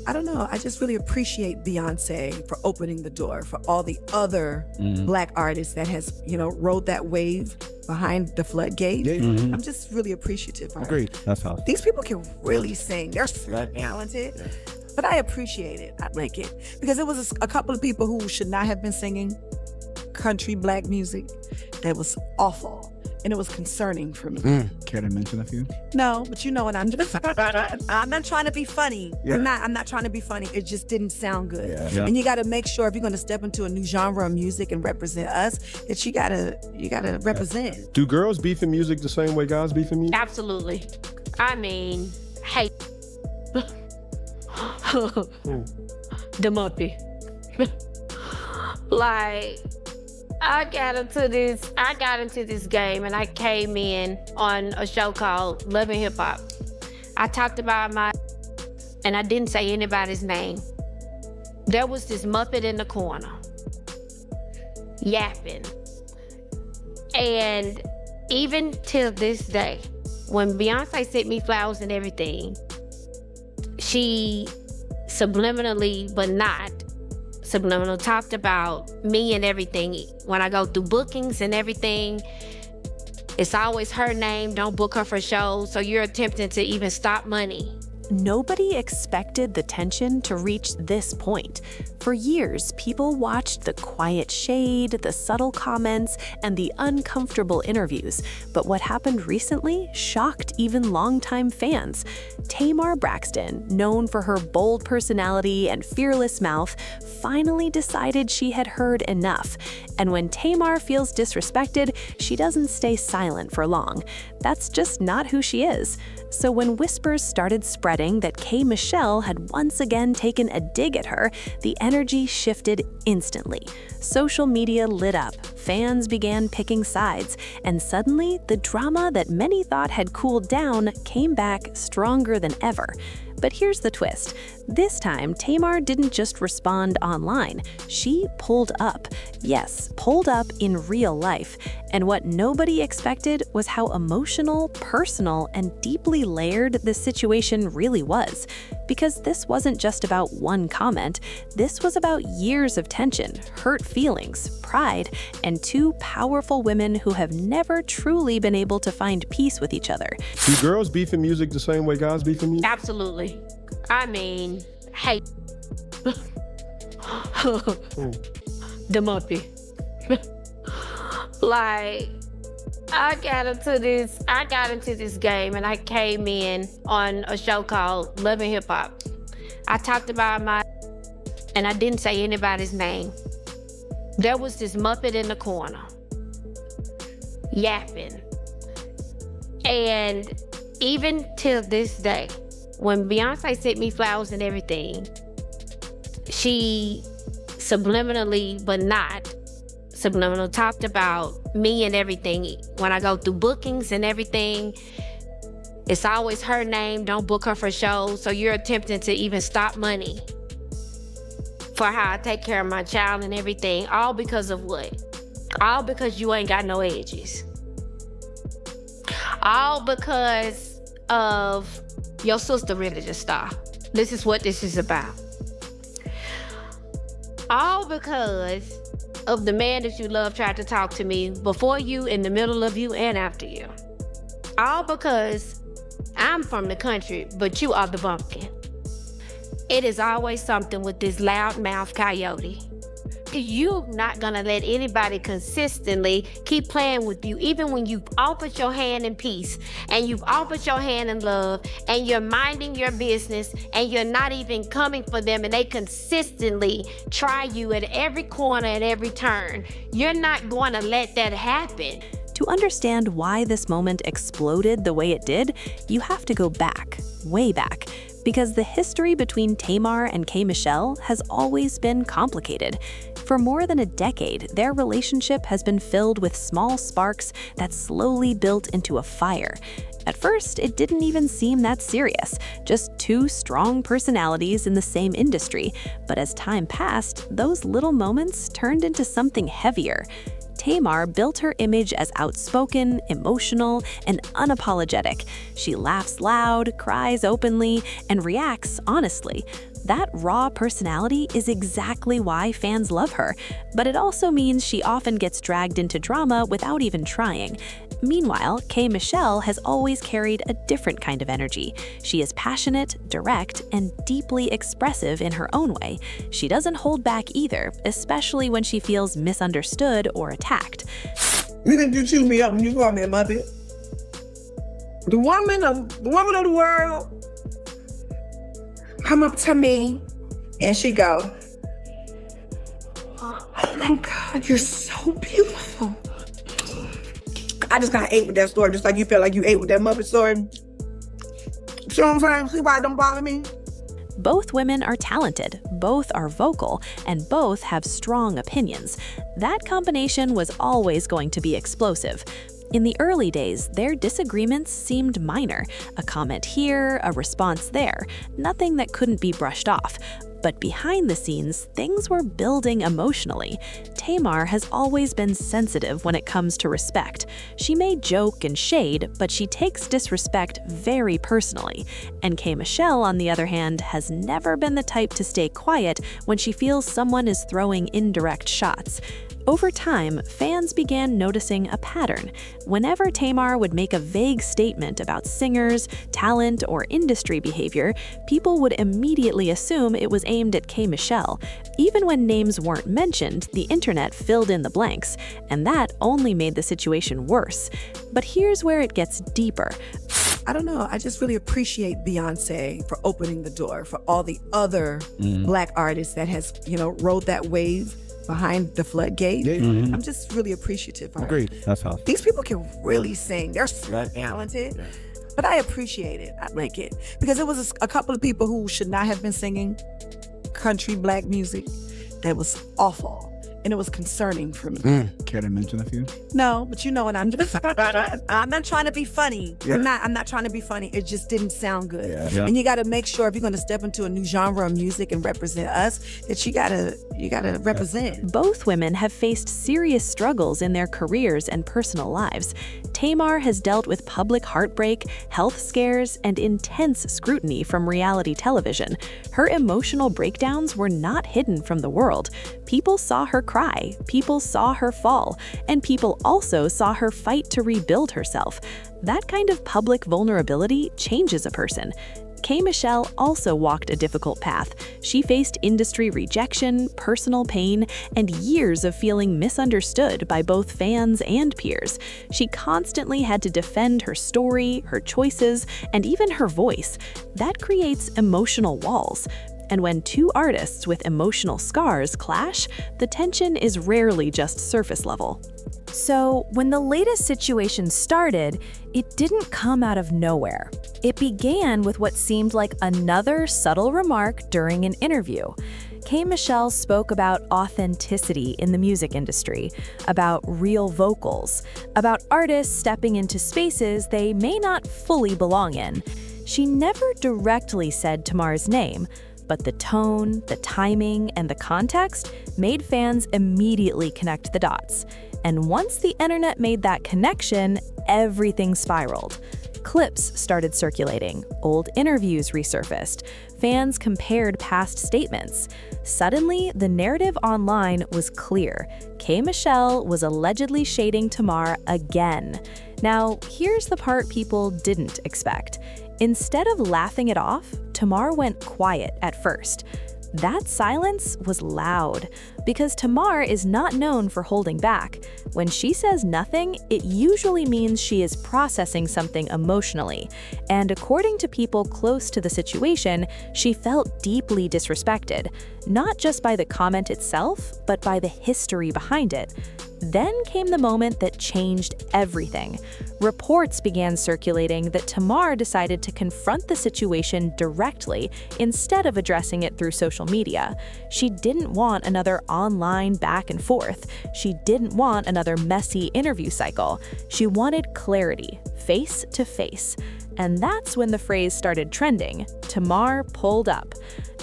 I don't know. I just really appreciate Beyonce for opening the door for all the other Black artists that has, rode that wave behind the floodgate. I'm just really appreciative. Agreed. That's awesome. These people can really sing. They're so talented. Yeah. But I appreciate it. I like it. Because it was a couple of people who should not have been singing country Black music that was awful. And it was concerning for me. Care to mention a few? No, but what I'm doing. I'm not trying to be funny. Yeah. I'm not trying to be funny. It just didn't sound good. Yeah. And you got to make sure if you're going to step into a new genre of music and represent us, that you got to represent. Do girls beef in music the same way guys beef in music? Absolutely. I mean, hey. The Muppy. Like, I got into this game and I came in on a show called Love and Hip Hop. I talked about and I didn't say anybody's name. There was this Muppet in the corner, yapping. And even till this day, when Beyonce sent me flowers and everything, she subliminally, but not subliminal, talked about me and everything. When I go through bookings and everything, it's always her name. Don't book her for shows. So you're attempting to even stop money. Nobody expected the tension to reach this point. For years, people watched the quiet shade, the subtle comments, and the uncomfortable interviews. But what happened recently shocked even longtime fans. Tamar Braxton, known for her bold personality and fearless mouth, finally decided she had heard enough. And when Tamar feels disrespected, she doesn't stay silent for long. That's just not who she is. So when whispers started spreading that K. Michelle had once again taken a dig at her, the energy shifted instantly. Social media lit up, fans began picking sides, and suddenly the drama that many thought had cooled down came back stronger than ever. But here's the twist. This time, Tamar didn't just respond online. She pulled up. Yes, pulled up in real life. And what nobody expected was how emotional, personal, and deeply layered the situation really was. Because this wasn't just about one comment. This was about years of tension, hurt feelings, pride, and two powerful women who have never truly been able to find peace with each other. Do girls beef in music the same way guys beef in music? Absolutely. I mean, hey. The Muppy. Like, I got into this game and I came in on a show called Love and Hip Hop. I talked about and I didn't say anybody's name. There was this Muppet in the corner, yapping. And even till this day, when Beyonce sent me flowers and everything, she subliminally, but not subliminal, talked about me and everything. When I go through bookings and everything, it's always her name. Don't book her for shows. So you're attempting to even stop money for how I take care of my child and everything. All because of what? All because you ain't got no edges. All because of your sister religious star. This is what this is about. All because of the man that you love tried to talk to me before you, in the middle of you, and after you. All because I'm from the country, but you are the bumpkin. It is always something with this loudmouth coyote. You're not gonna let anybody consistently keep playing with you, even when you've offered your hand in peace and you've offered your hand in love and you're minding your business and you're not even coming for them, and they consistently try you at every corner and every turn. You're not going to let that happen. To understand why this moment exploded the way it did, you have to go back, way back. Because the history between Tamar and K. Michelle has always been complicated. For more than a decade, their relationship has been filled with small sparks that slowly built into a fire. At first, it didn't even seem that serious, just two strong personalities in the same industry. But as time passed, those little moments turned into something heavier. Tamar built her image as outspoken, emotional, and unapologetic. She laughs loud, cries openly, and reacts honestly. That raw personality is exactly why fans love her, but it also means she often gets dragged into drama without even trying. Meanwhile, K. Michelle has always carried a different kind of energy. She is passionate, direct, and deeply expressive in her own way. She doesn't hold back either, especially when she feels misunderstood or attacked. You think you chew me up when you call me a muppet? The woman of the world come up to me and she go, "Oh my God, you're so beautiful." I just kind of ate with that story, just like you felt like you ate with that Muppet story. See what I'm saying? See why it don't bother me? Both women are talented, both are vocal, and both have strong opinions. That combination was always going to be explosive. In the early days, their disagreements seemed minor. A comment here, a response there, nothing that couldn't be brushed off. But behind the scenes, things were building emotionally. Tamar has always been sensitive when it comes to respect. She may joke and shade, but she takes disrespect very personally. And K. Michelle, on the other hand, has never been the type to stay quiet when she feels someone is throwing indirect shots. Over time, fans began noticing a pattern. Whenever Tamar would make a vague statement about singers, talent, or industry behavior, people would immediately assume it was aimed at K. Michelle. Even when names weren't mentioned, the internet filled in the blanks, and that only made the situation worse. But here's where it gets deeper. I don't know. I just really appreciate Beyonce for opening the door for all the other Black artists that has, rode that wave behind the floodgate. I'm just really appreciative of her. Agreed. That's how. These people can really sing. They're so talented. Yeah. But I appreciate it. I like it. Because it was a couple of people who should not have been singing country black music that was awful. And it was concerning for me. Care to mention a few? No, but what I'm just I'm not trying to be funny. Yeah. I'm not trying to be funny. It just didn't sound good. Yeah. And you got to make sure if you're going to step into a new genre of music and represent us, that you got to represent. Both women have faced serious struggles in their careers and personal lives. Tamar has dealt with public heartbreak, health scares, and intense scrutiny from reality television. Her emotional breakdowns were not hidden from the world. People saw her cry, people saw her fall, and people also saw her fight to rebuild herself. That kind of public vulnerability changes a person. K. Michelle also walked a difficult path. She faced industry rejection, personal pain, and years of feeling misunderstood by both fans and peers. She constantly had to defend her story, her choices, and even her voice. That creates emotional walls. And when two artists with emotional scars clash, the tension is rarely just surface level. So, when the latest situation started, it didn't come out of nowhere. It began with what seemed like another subtle remark during an interview. K. Michelle spoke about authenticity in the music industry, about real vocals, about artists stepping into spaces they may not fully belong in. She never directly said Tamar's name, but the tone, the timing, and the context made fans immediately connect the dots. And once the internet made that connection, everything spiraled. Clips started circulating, old interviews resurfaced, fans compared past statements. Suddenly, the narrative online was clear. K. Michelle was allegedly shading Tamar again. Now, here's the part people didn't expect. Instead of laughing it off, Tamar went quiet at first. That silence was loud, because Tamar is not known for holding back. When she says nothing, it usually means she is processing something emotionally. And according to people close to the situation, she felt deeply disrespected, not just by the comment itself, but by the history behind it. Then came the moment that changed everything. Reports began circulating that Tamar decided to confront the situation directly instead of addressing it through social media. She didn't want another online back and forth. She didn't want another messy interview cycle. She wanted clarity, face to face. And that's when the phrase started trending, Tamar pulled up.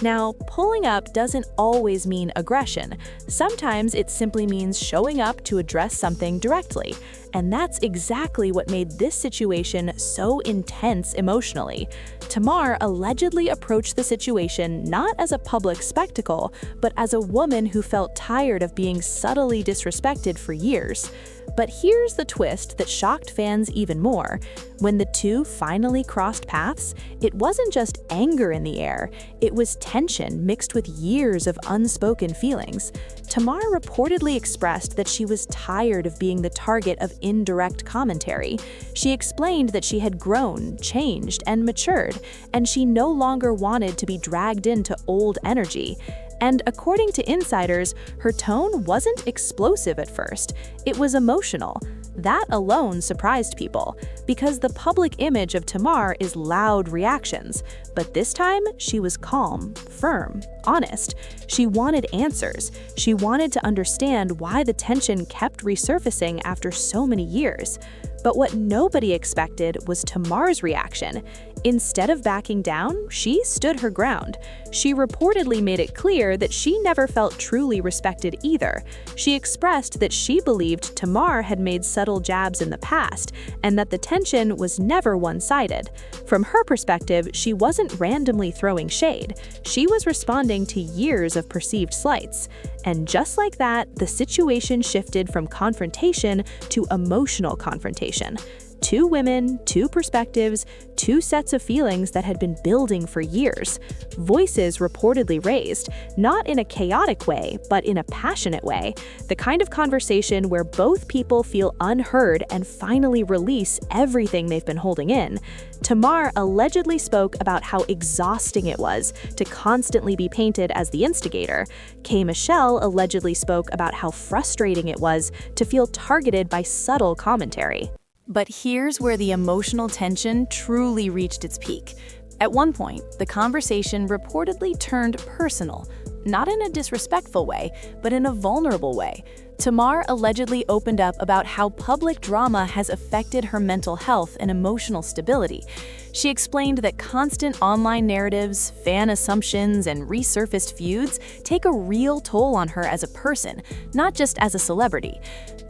Now, pulling up doesn't always mean aggression. Sometimes it simply means showing up to address something directly. And that's exactly what made this situation so intense emotionally. Tamar allegedly approached the situation not as a public spectacle, but as a woman who felt tired of being subtly disrespected for years. But here's the twist that shocked fans even more. When the two finally crossed paths, it wasn't just anger in the air, it was tension mixed with years of unspoken feelings. Tamar reportedly expressed that she was tired of being the target of indirect commentary. She explained that she had grown, changed, and matured, and she no longer wanted to be dragged into old energy. And according to insiders, her tone wasn't explosive at first. It was emotional. That alone surprised people, because the public image of Tamar is loud reactions. But this time, she was calm, firm, honest. She wanted answers. She wanted to understand why the tension kept resurfacing after so many years. But what nobody expected was Tamar's reaction. Instead of backing down, she stood her ground. She reportedly made it clear that she never felt truly respected either. She expressed that she believed Tamar had made subtle jabs in the past, and that the tension was never one-sided. From her perspective, she wasn't randomly throwing shade. She was responding to years of perceived slights. And just like that, the situation shifted from confrontation to emotional confrontation. Two women, two perspectives, two sets of feelings that had been building for years. Voices reportedly raised, not in a chaotic way, but in a passionate way. The kind of conversation where both people feel unheard and finally release everything they've been holding in. Tamar allegedly spoke about how exhausting it was to constantly be painted as the instigator. Michelle allegedly spoke about how frustrating it was to feel targeted by subtle commentary. But here's where the emotional tension truly reached its peak. At one point, the conversation reportedly turned personal, not in a disrespectful way, but in a vulnerable way. Tamar allegedly opened up about how public drama has affected her mental health and emotional stability. She explained that constant online narratives, fan assumptions, and resurfaced feuds take a real toll on her as a person, not just as a celebrity.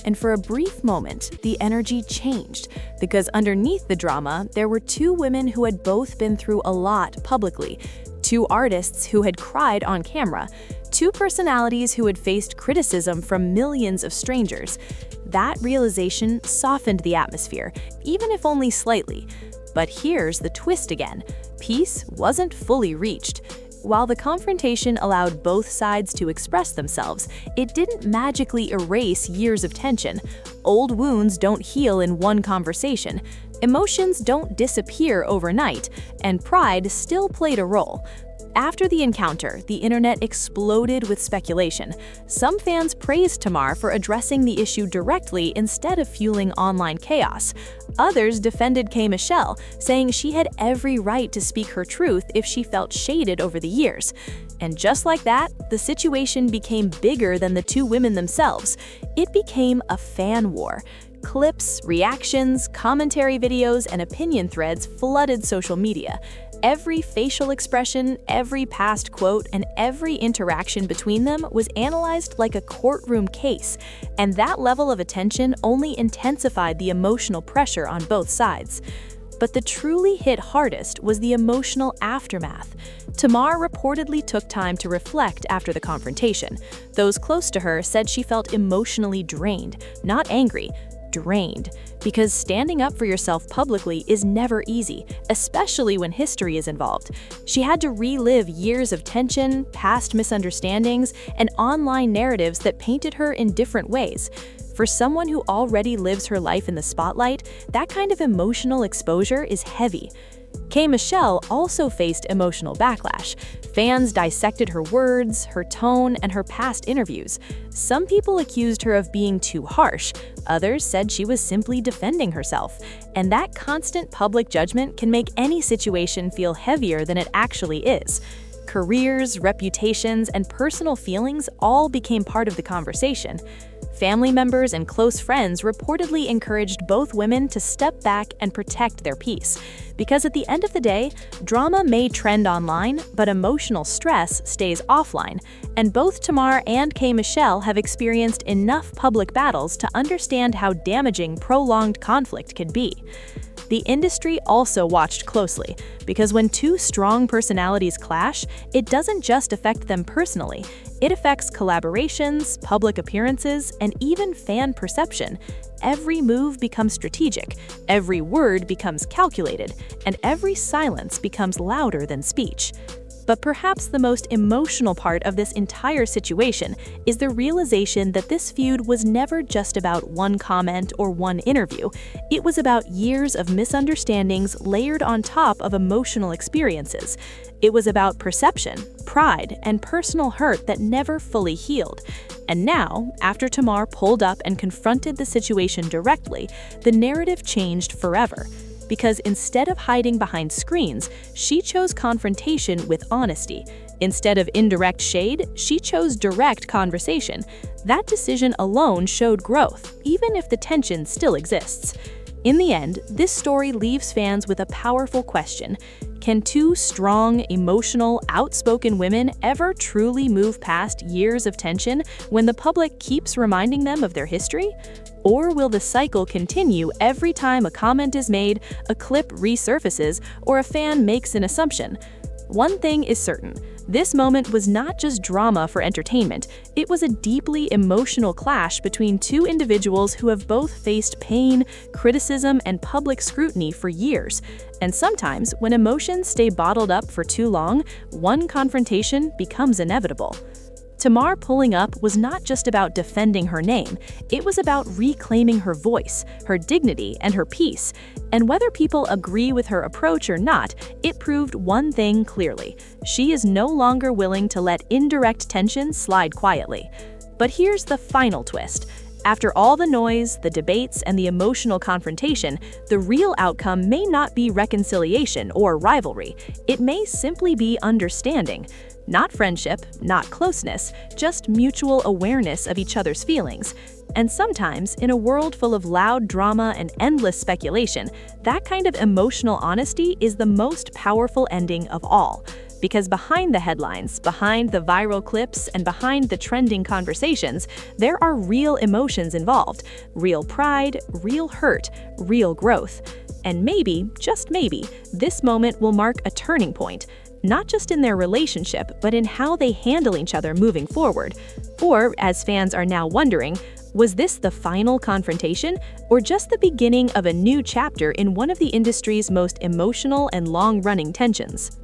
And for a brief moment, the energy changed, because underneath the drama, there were two women who had both been through a lot publicly, two artists who had cried on camera, two personalities who had faced criticism from millions of strangers. That realization softened the atmosphere, even if only slightly. But here's the twist again. Peace wasn't fully reached. While the confrontation allowed both sides to express themselves, it didn't magically erase years of tension. Old wounds don't heal in one conversation. Emotions don't disappear overnight, and pride still played a role. After the encounter, the internet exploded with speculation. Some fans praised Tamar for addressing the issue directly instead of fueling online chaos. Others defended Michelle, saying she had every right to speak her truth if she felt shaded over the years. And just like that, the situation became bigger than the two women themselves. It became a fan war. Clips, reactions, commentary videos, and opinion threads flooded social media. Every facial expression, every past quote, and every interaction between them was analyzed like a courtroom case, and that level of attention only intensified the emotional pressure on both sides. But the truly hit hardest was the emotional aftermath. Tamar reportedly took time to reflect after the confrontation. Those close to her said she felt emotionally drained, not angry, drained, because standing up for yourself publicly is never easy, especially when history is involved. She had to relive years of tension, past misunderstandings, and online narratives that painted her in different ways. For someone who already lives her life in the spotlight, that kind of emotional exposure is heavy. Michelle also faced emotional backlash. Fans dissected her words, her tone, and her past interviews. Some people accused her of being too harsh. Others said she was simply defending herself. And that constant public judgment can make any situation feel heavier than it actually is. Careers, reputations, and personal feelings all became part of the conversation. Family members and close friends reportedly encouraged both women to step back and protect their peace, Because at the end of the day, drama may trend online, but emotional stress stays offline. And both Tamar and K. Michelle have experienced enough public battles to understand how damaging prolonged conflict can be. The industry also watched closely, because when two strong personalities clash, it doesn't just affect them personally. It affects collaborations, public appearances, and even fan perception. Every move becomes strategic, every word becomes calculated, and every silence becomes louder than speech. But perhaps the most emotional part of this entire situation is the realization that this feud was never just about one comment or one interview. It was about years of misunderstandings layered on top of emotional experiences. It was about perception, pride, and personal hurt that never fully healed. And now, after Tamar pulled up and confronted the situation directly, the narrative changed forever. Because instead of hiding behind screens, she chose confrontation with honesty. Instead of indirect shade, she chose direct conversation. That decision alone showed growth, even if the tension still exists. In the end, this story leaves fans with a powerful question. Can two strong, emotional, outspoken women ever truly move past years of tension when the public keeps reminding them of their history? Or will the cycle continue every time a comment is made, a clip resurfaces, or a fan makes an assumption? One thing is certain. This moment was not just drama for entertainment. It was a deeply emotional clash between two individuals who have both faced pain, criticism, and public scrutiny for years. And sometimes, when emotions stay bottled up for too long, one confrontation becomes inevitable. Tamar pulling up was not just about defending her name, it was about reclaiming her voice, her dignity, and her peace. And whether people agree with her approach or not, it proved one thing clearly. She is no longer willing to let indirect tension slide quietly. But here's the final twist. After all the noise, the debates, and the emotional confrontation, the real outcome may not be reconciliation or rivalry. It may simply be understanding. Not friendship, not closeness, just mutual awareness of each other's feelings. And sometimes, in a world full of loud drama and endless speculation, that kind of emotional honesty is the most powerful ending of all. Because behind the headlines, behind the viral clips, and behind the trending conversations, there are real emotions involved. Real pride, real hurt, real growth. And maybe, just maybe, this moment will mark a turning point. Not just in their relationship, but in how they handle each other moving forward. Or, as fans are now wondering, was this the final confrontation, or just the beginning of a new chapter in one of the industry's most emotional and long-running tensions?